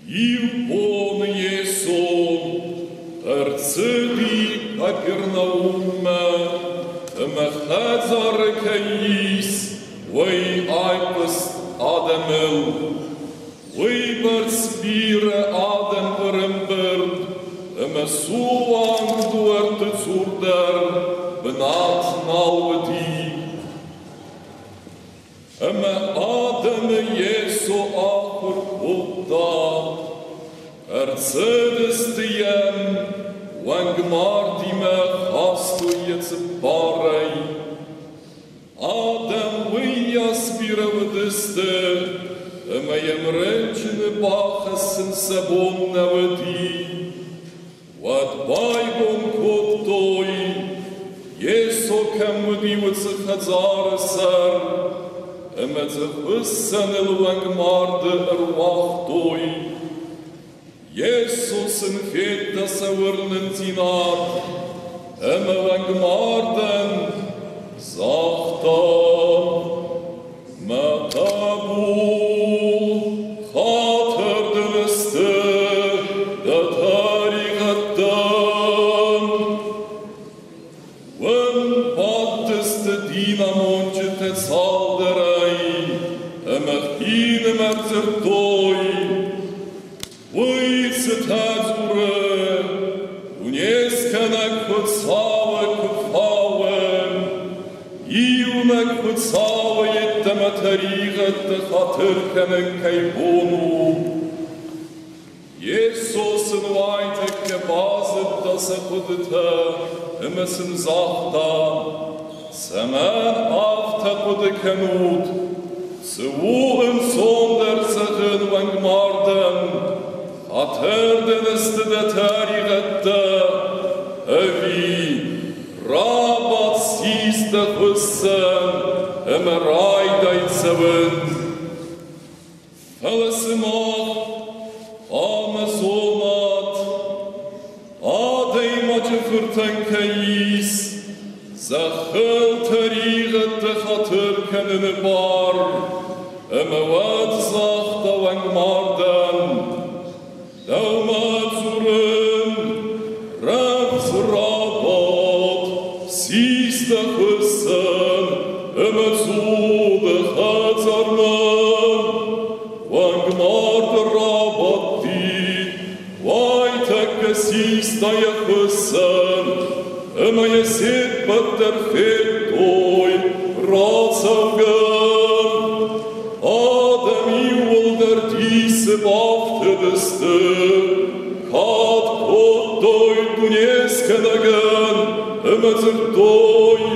Ивон Иесон, Арцеди Капернауме, Мехазар Каис, Вей Айпас Адамел, Вей Барцбире Адам Перемберд, Месуан Дуерте Цурдер, Benat Nalvedi. Adam Jesu Acher Kutta, Ercedes Tiem, Wang Martime Hastu Jetzeparei. Adam Vias Viravdiste, Mayem Renchine Bachasen Sabon Navedi. Wat Baibon Kottoi, Jesu Kamudivutse Chazaresar, met de bussen el wangmarde wachtoi. Jezus en feta se wurnen tinat, wangmarden zachta. Matabul chater de liste, dat harigatam. Wen patteste dinamontje te zaldere, Machine Marzertoi, Uice Tazure, Unieskanak Kutsava Kufawem, Iunak Kutsava Yetta Matarigat Haturkanen Kaibonu. Jesus en Weite Gebazet das Hudete, Emerson Zachta, Saman Afta Hudekanut, Zwoen zonder zeggen wangmarden, had herdeneste dat harigette, wie rabat sieste hussen, raidaiseven. Felesimach, Amazomat, Adeimatje vertenkais, Zachel terigette haturkenen bar, wat zacht de wangmarden, Daumatzuren, Ramsrabat, Sieste Hussen, Zode Hazarmen, Wangmarde Rabati, Waiteke Sieste Hussen, je zit met der Fetoi, Ratsaugen, Adam Iwol der Diese Baftedeste, Kat Kottoi Duneskenagen, Emezer Doi,